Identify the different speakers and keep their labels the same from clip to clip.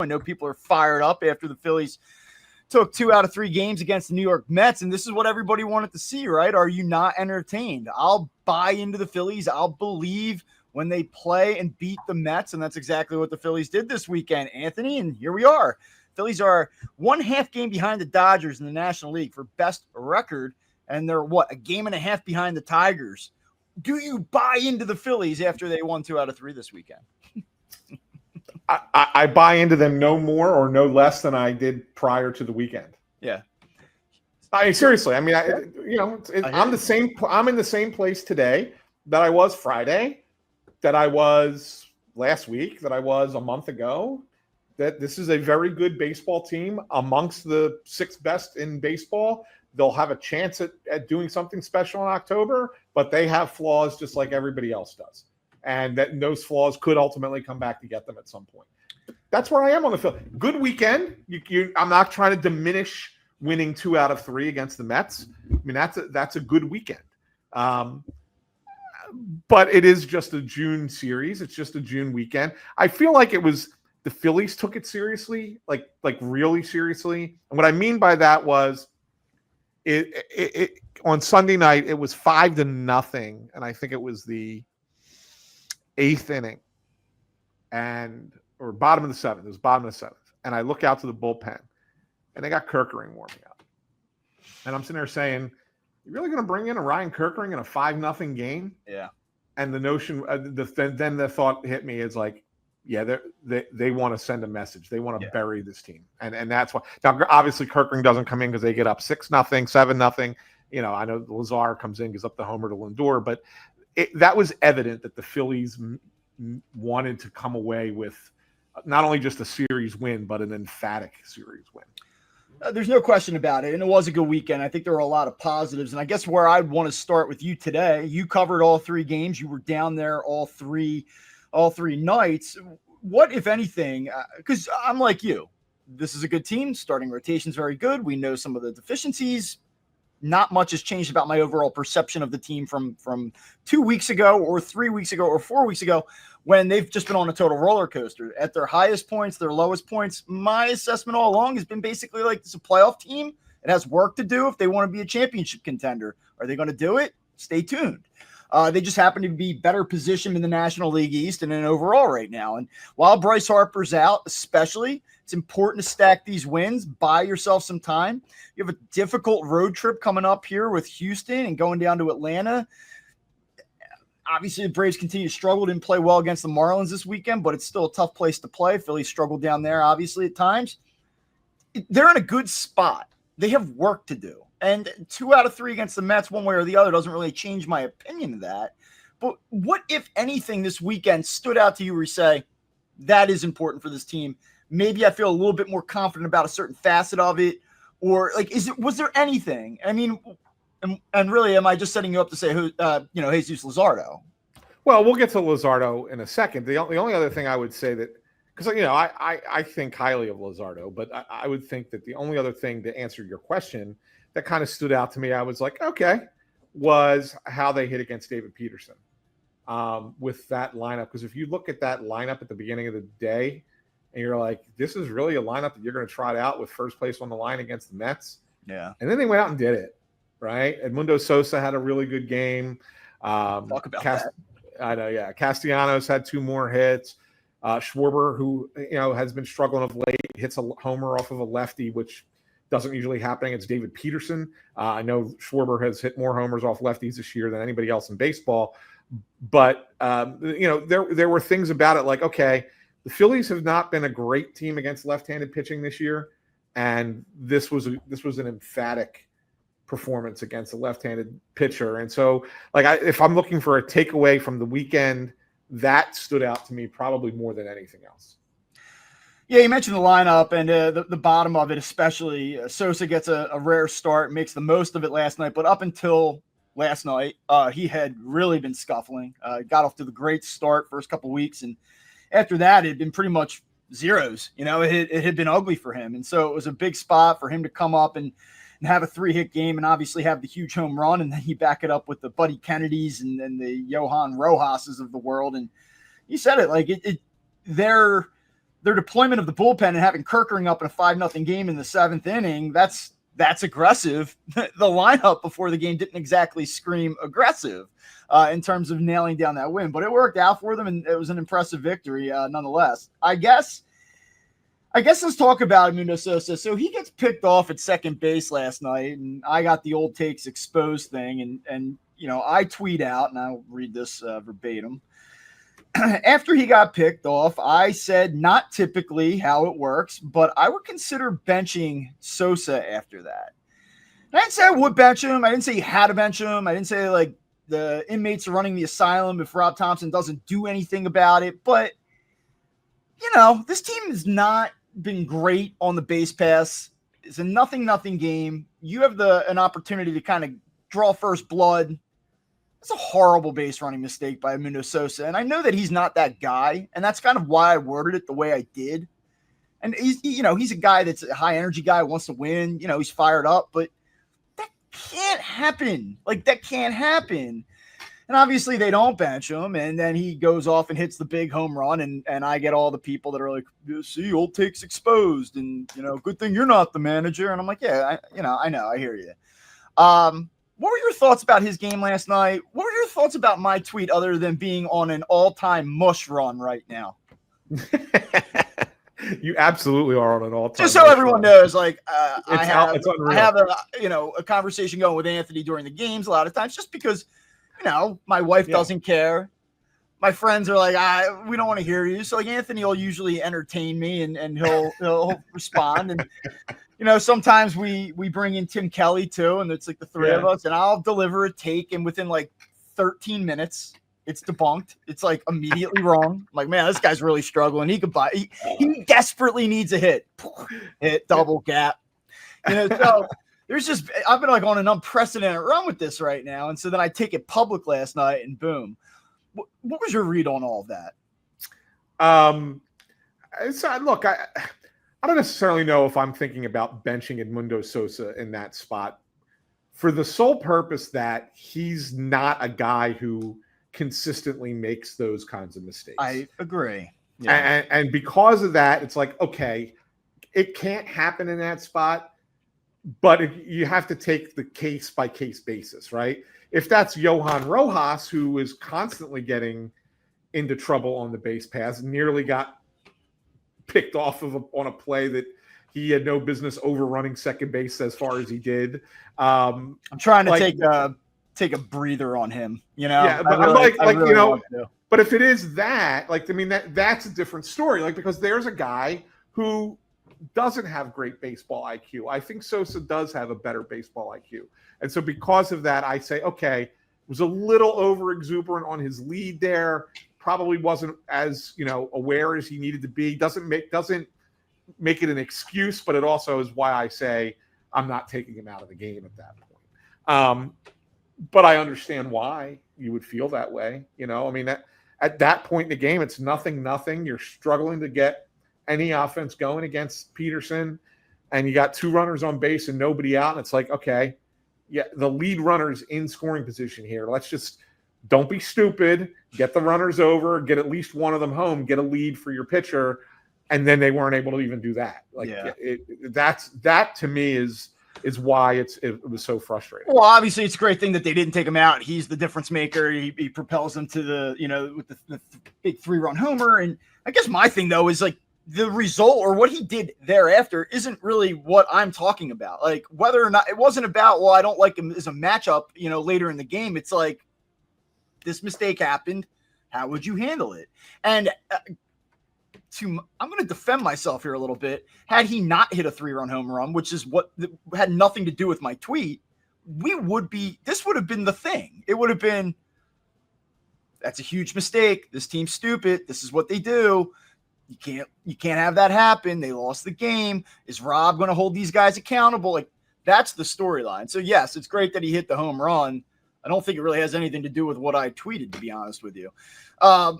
Speaker 1: I know people are fired up after the Phillies took 2 out of 3 games against the New York Mets, and this is what everybody wanted to see, right? Are you not entertained? I'll buy into the Phillies. I'll believe when they play and beat the Mets, and that's exactly what the Phillies did this weekend, Anthony, and here we are. Phillies are 1.5 game behind the Dodgers in the National League for best record, and they're, a game and a half behind the Tigers. Do you buy into the Phillies after they won 2 out of 3 this weekend?
Speaker 2: I buy into them no more or no less than I did prior to the weekend.
Speaker 1: Yeah.
Speaker 2: I mean, seriously. I mean, I'm in the same place today that I was Friday, that I was last week, that I was a month ago. That this is a very good baseball team amongst the 6 best in baseball. They'll have a chance at doing something special in October, but they have flaws just like everybody else does. And those flaws could ultimately come back to get them at some point. That's where I am on the field. Good weekend. I'm not trying to diminish winning 2 out of 3 against the Mets. I mean, that's a good weekend. But it is just a June series. It's just a June weekend. I feel like it was the Phillies took it seriously, like really seriously. And what I mean by that was it on Sunday night, it was 5-0. And I think it was the 8th inning or bottom of the 7th. It was bottom of the 7th. And I look out to the bullpen and they got Kerkering warming up. And I'm sitting there saying, you're really going to bring in a Ryan Kerkering in a 5-0 game?
Speaker 1: Yeah. And
Speaker 2: the notion, then the thought hit me is like, yeah, they want to send a message. They want to bury this team. And that's why. Now, obviously, Kerkering doesn't come in because they get up 6-0, 7-0. You know, I know Lazar comes in, gives up the homer to Lindor, but that was evident that the Phillies wanted to come away with not only just a series win, but an emphatic series win.
Speaker 1: There's no question about it, and it was a good weekend. I think there were a lot of positives, and I guess where I'd want to start with you today, you covered all 3 games. You were down there all three nights. What, if anything, because I'm like you, this is a good team. Starting rotation's very good. We know some of the deficiencies. Not much has changed about my overall perception of the team from 2 weeks ago or 3 weeks ago or 4 weeks ago when they've just been on a total roller coaster. At their highest points, their lowest points, my assessment all along has been basically like it's a playoff team. It has work to do if they want to be a championship contender. Are they going to do it? Stay tuned. They just happen to be better positioned in the National League East and in overall right now. And while Bryce Harper's out, especially, it's important to stack these wins, buy yourself some time. You have a difficult road trip coming up here with Houston and going down to Atlanta. Obviously, the Braves continue to struggle. Didn't play well against the Marlins this weekend, but it's still a tough place to play. Phillies struggled down there, obviously, at times. They're in a good spot. They have work to do. And 2 out of 3 against the Mets, one way or the other, doesn't really change my opinion of that. But what, if anything, this weekend stood out to you where you say, that is important for this team? Maybe I feel a little bit more confident about a certain facet of it. Or, like, was there anything? I mean, and really, am I just setting you up to say, Jesus Luzardo?
Speaker 2: Well, we'll get to Luzardo in a second. The only other thing I would say that, because, I think highly of Luzardo, but I would think that the only other thing to answer your question that kind of stood out to me, I was like, okay, was how they hit against David Peterson with that lineup. Because if you look at that lineup at the beginning of the day and you're like, this is really a lineup that you're going to trot out with first place on the line against the Mets.
Speaker 1: Yeah.
Speaker 2: And then they went out and did it, right? Edmundo Sosa had a really good game.
Speaker 1: Talk about that.
Speaker 2: I know, yeah. Castellanos had 2 more hits. Schwarber, who, has been struggling of late, hits a homer off of a lefty, which doesn't usually happen against David Peterson. I know Schwarber has hit more homers off lefties this year than anybody else in baseball. But, there were things about it like, okay, the Phillies have not been a great team against left-handed pitching this year. And this was an emphatic performance against a left-handed pitcher. And so, if I'm looking for a takeaway from the weekend, that stood out to me probably more than anything else.
Speaker 1: Yeah, you mentioned the lineup and the bottom of it, especially. Sosa gets a rare start, makes the most of it last night. But up until last night, he had really been scuffling. Got off to the great start first couple weeks. And after that, it had been pretty much zeros. It had been ugly for him. And so it was a big spot for him to come up and have a 3-hit game and obviously have the huge home run. And then you back it up with the Buddy Kennedys and the Johan Rojas's of the world. And you said it, like they're their deployment of the bullpen and having Kirkering up in a 5-0 game in the 7th inning, that's aggressive. The lineup before the game didn't exactly scream aggressive in terms of nailing down that win, but it worked out for them, and it was an impressive victory nonetheless. I guess let's talk about Mundo Sosa. So he gets picked off at second base last night, and I got the old takes exposed thing, and I tweet out, and I'll read this verbatim. After he got picked off, I said not typically how it works, but I would consider benching Sosa after that. And I didn't say I would bench him. I didn't say you had to bench him. I didn't say like the inmates are running the asylum if Rob Thompson doesn't do anything about it. But, this team has not been great on the base pass. It's a 0-0 game. You have an opportunity to kind of draw first blood. It's a horrible base running mistake by Mundo Sosa. And I know that he's not that guy. And that's kind of why I worded it the way I did. And he's a guy that's a high energy guy, wants to win. He's fired up, but that can't happen. That can't happen. And obviously they don't bench him. And then he goes off and hits the big home run. And I get all the people that are like, see, old takes exposed. And, good thing you're not the manager. And I'm like, yeah, I know. I hear you. What were your thoughts about his game last night? What were your thoughts about my tweet other than being on an all-time mush run right now?
Speaker 2: You absolutely are on an all-time.
Speaker 1: Just so everyone knows, I have
Speaker 2: unreal.
Speaker 1: A conversation going with Anthony during the games a lot of times, just because my wife doesn't care. My friends are like, we don't want to hear you. So Anthony will usually entertain me, and he'll respond. And sometimes we bring in Tim Kelly too, and it's like the three of us, and I'll deliver a take, and within 13 minutes, it's debunked. It's immediately wrong. I'm like, man, this guy's really struggling. He could buy. He desperately needs a hit. Hit, double gap. So there's just I've been on an unprecedented run with this right now, and so then I take it public last night, and boom. What was your read on all of that?
Speaker 2: Look, I don't necessarily know if I'm thinking about benching Edmundo Sosa in that spot for the sole purpose that he's not a guy who consistently makes those kinds of mistakes.
Speaker 1: I agree. Yeah.
Speaker 2: And because of that, it's okay, it can't happen in that spot, but you have to take the case by case basis, right? If that's Johan Rojas, who is constantly getting into trouble on the base paths, nearly got picked off on a play that he had no business overrunning second base as far as he did. I'm
Speaker 1: trying to take a breather on him,
Speaker 2: Yeah, but but if it is that, that's a different story. Because there's a guy who doesn't have great baseball IQ. I think Sosa does have a better baseball IQ. And so because of that, I say, okay, was a little over exuberant on his lead there. Probably wasn't as aware as he needed to be. Doesn't make it an excuse, but it also is why I say I'm not taking him out of the game at that point. But I understand why you would feel that way. At that point in the game, it's 0-0. You're struggling to get any offense going against Peterson, and you got 2 runners on base and nobody out. And it's okay, yeah, the lead runner's in scoring position here. Let's just don't be stupid. Get the runners over. Get at least one of them home. Get a lead for your pitcher, and then they weren't able to even do that. That to me is why it was so frustrating.
Speaker 1: Well, obviously, it's a great thing that they didn't take him out. He's the difference maker. He propels them to with the big 3-run homer. And I guess my thing though is the result or what he did thereafter isn't really what I'm talking about. Whether or not it wasn't about, I don't like him as a matchup, later in the game. It's this mistake happened. How would you handle it? And I'm going to defend myself here a little bit. Had he not hit a 3-run home run, which is what had nothing to do with my tweet, this would have been the thing. It would have been, that's a huge mistake. This team's stupid. This is what they do. You can't have that happen. They lost the game. Is Rob going to hold these guys accountable? That's the storyline. So yes, it's great that he hit the home run. I don't think it really has anything to do with what I tweeted, to be honest with you. All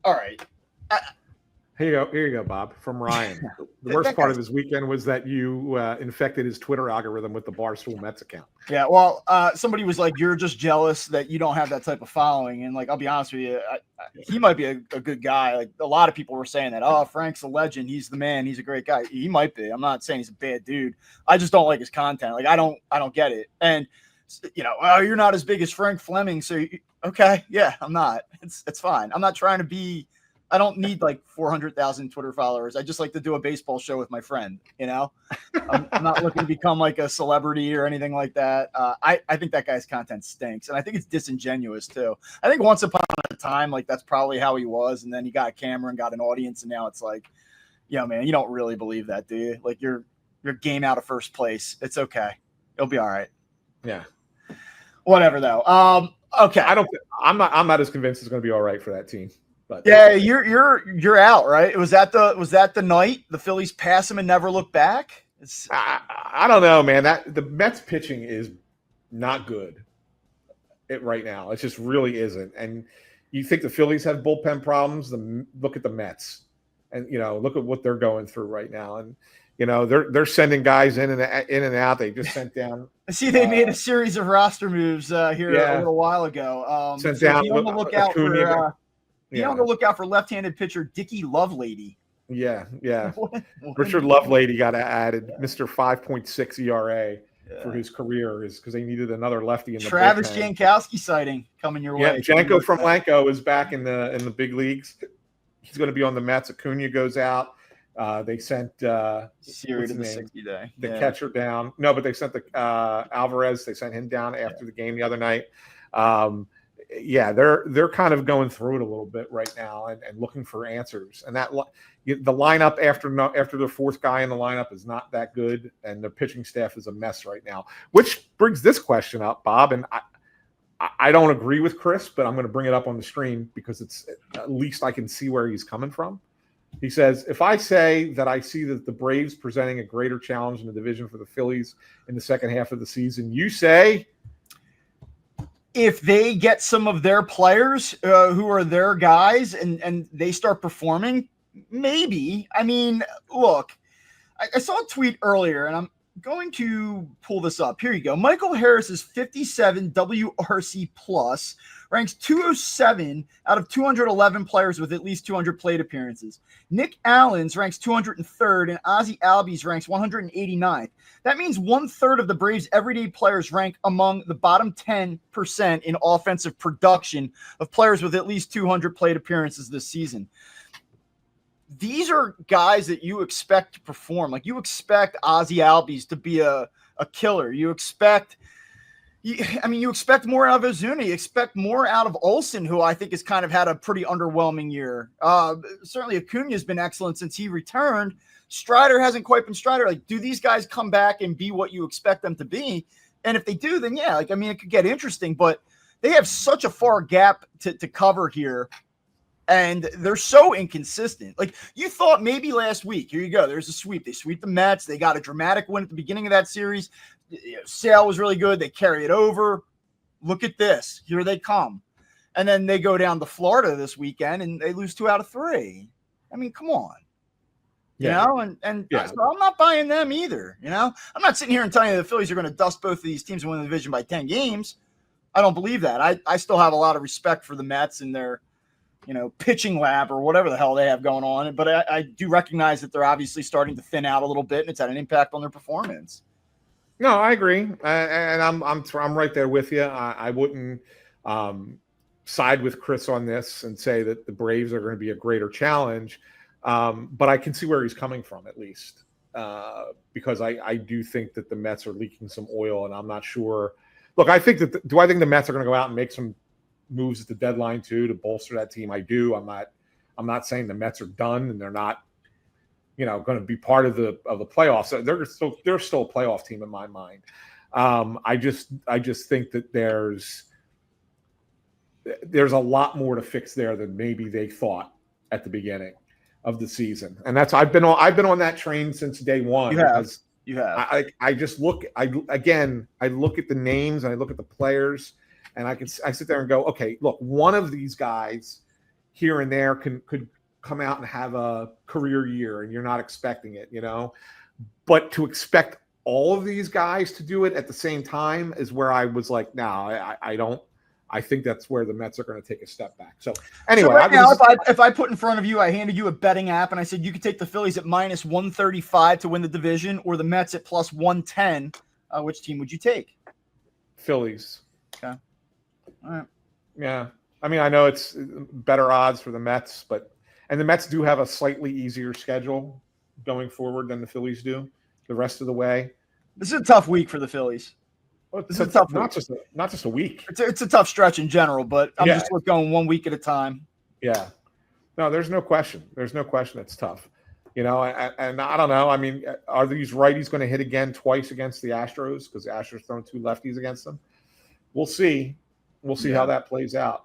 Speaker 1: right.
Speaker 2: Here you go, Bob, from Ryan. The worst part of his weekend was that you infected his Twitter algorithm with the Barstool Mets account.
Speaker 1: Yeah, well, somebody was like, "You're just jealous that you don't have that type of following." And like, I'll be honest with you, he might be a good guy. Like a lot of people were saying that. Oh, Frank's a legend. He's the man. He's a great guy. He might be. I'm not saying he's a bad dude. I just don't like his content. Like I don't get it. And oh, you're not as big as Frank Fleming. So okay, yeah, I'm not. It's fine. I'm not trying to be. I don't need like 400,000 Twitter followers. I just like to do a baseball show with my friend. I'm not looking to become like a celebrity or anything like that. I think that guy's content stinks, and I think it's disingenuous too. I think once upon a time, like that's probably how he was, and then he got a camera and got an audience, and now it's like, man, you don't really believe that, do you? Like you're game out of first place. It's okay. It'll be all right.
Speaker 2: Yeah.
Speaker 1: Whatever though. Okay.
Speaker 2: I'm not as convinced it's going to be all right for that team. But
Speaker 1: yeah, you're out, right? Was that the night the Phillies pass him and never look back?
Speaker 2: I don't know, man. The Mets pitching is not good right now. It just really isn't. And you think the Phillies have bullpen problems? Look at the Mets, and look at what they're going through right now. And they're sending guys in and out. They just sent down.
Speaker 1: I see they made a series of roster moves here a little while ago.
Speaker 2: Sent down.
Speaker 1: Be on the lookout for left-handed pitcher Dickie Lovelady.
Speaker 2: Yeah. Richard Lovelady got added, Mr. 5.6 ERA for his career, because they needed another lefty in the
Speaker 1: Travis
Speaker 2: bullpen.
Speaker 1: Jankowski sighting coming your way.
Speaker 2: Yeah, Janko from Lanco is back in the big leagues. He's going to be on the Mets. Acuna goes out. They sent
Speaker 1: Siri to the 60-day.
Speaker 2: The catcher down. No, but they sent the Alvarez. They sent him down after the game the other night. They're kind of going through it a little bit right now and looking for answers. And that the lineup after the fourth guy in the lineup is not that good, and their pitching staff is a mess right now. Which brings this question up, Bob, and I don't agree with Chris, but I'm going to bring it up on the stream because it's at least I can see where he's coming from. He says, if I say that I see that the Braves presenting a greater challenge in the division for the Phillies in the second half of the season, you say
Speaker 1: if they get some of their players who are their guys and they start performing, maybe. I mean, look, I saw a tweet earlier, and I'm going to pull this up. Here you go. Michael Harris's 57 WRC plus ranks 207 out of 211 players with at least 200 plate appearances. Nick Allen's ranks 203rd, and Ozzie Albies ranks 189th. That means 1/3 of the Braves' everyday players rank among the bottom 10% in offensive production of players with at least 200 plate appearances this season. These are guys that you expect to perform. Like you expect Ozzie Albies to be a killer. You expect more out of Ozuna. You expect more out of Olsen, who I think has kind of had a pretty underwhelming year. Certainly Acuna has been excellent since he returned. Strider hasn't quite been Strider. Like, do these guys come back and be what you expect them to be? And if they do, then yeah, it could get interesting, but they have such a far gap to cover here. And they're so inconsistent. Like you thought maybe last week, here you go. There's a sweep. They sweep the Mets. They got a dramatic win at the beginning of that series. Sale was really good. They carry it over. Look at this. Here they come. And then they go down to Florida this weekend and they lose 2 out of 3. I mean, come on. So I'm not buying them either. I'm not sitting here and telling you the Phillies are going to dust both of these teams and win the division by 10 games. I don't believe that. I still have a lot of respect for the Mets and their pitching lab or whatever the hell they have going on. But I do recognize that they're obviously starting to thin out a little bit, and it's had an impact on their performance.
Speaker 2: No, I agree, and I'm right there with you. I wouldn't side with Chris on this and say that the Braves are going to be a greater challenge, but I can see where he's coming from at least, because I do think that the Mets are leaking some oil, and I'm not sure. Look, I think that do I think the Mets are going to go out and make some moves at the deadline too to bolster that team? I do. I'm not saying the Mets are done and they're not, going to be part of the playoffs. They're still a playoff team in my mind. I just think that there's a lot more to fix there than maybe they thought at the beginning of the season. And that's I've been on that train since day one.
Speaker 1: You have.
Speaker 2: I just look at the names and I look at the players. And I sit there and go, okay, look, one of these guys here and there could come out and have a career year and you're not expecting it, but to expect all of these guys to do it at the same time is where I was like, no, I don't. I think that's where the Mets are going to take a step back. So anyway,
Speaker 1: so right now, if I put in front of you, I handed you a betting app and I said you could take the Phillies at minus 135 to win the division or the Mets at plus 110, which team would you take?
Speaker 2: Phillies.
Speaker 1: Okay. All right.
Speaker 2: Yeah. I mean, I know it's better odds for the Mets, and the Mets do have a slightly easier schedule going forward than the Phillies do the rest of the way.
Speaker 1: This is a tough week for the Phillies.
Speaker 2: It's a tough not just a week.
Speaker 1: It's a tough stretch in general, but I'm just going 1 week at a time.
Speaker 2: Yeah. No, there's no question. There's no question it's tough. And I don't know. I mean, are these righties going to hit again twice against the Astros because the Astros thrown 2 lefties against them? We'll see. We'll see how that plays out.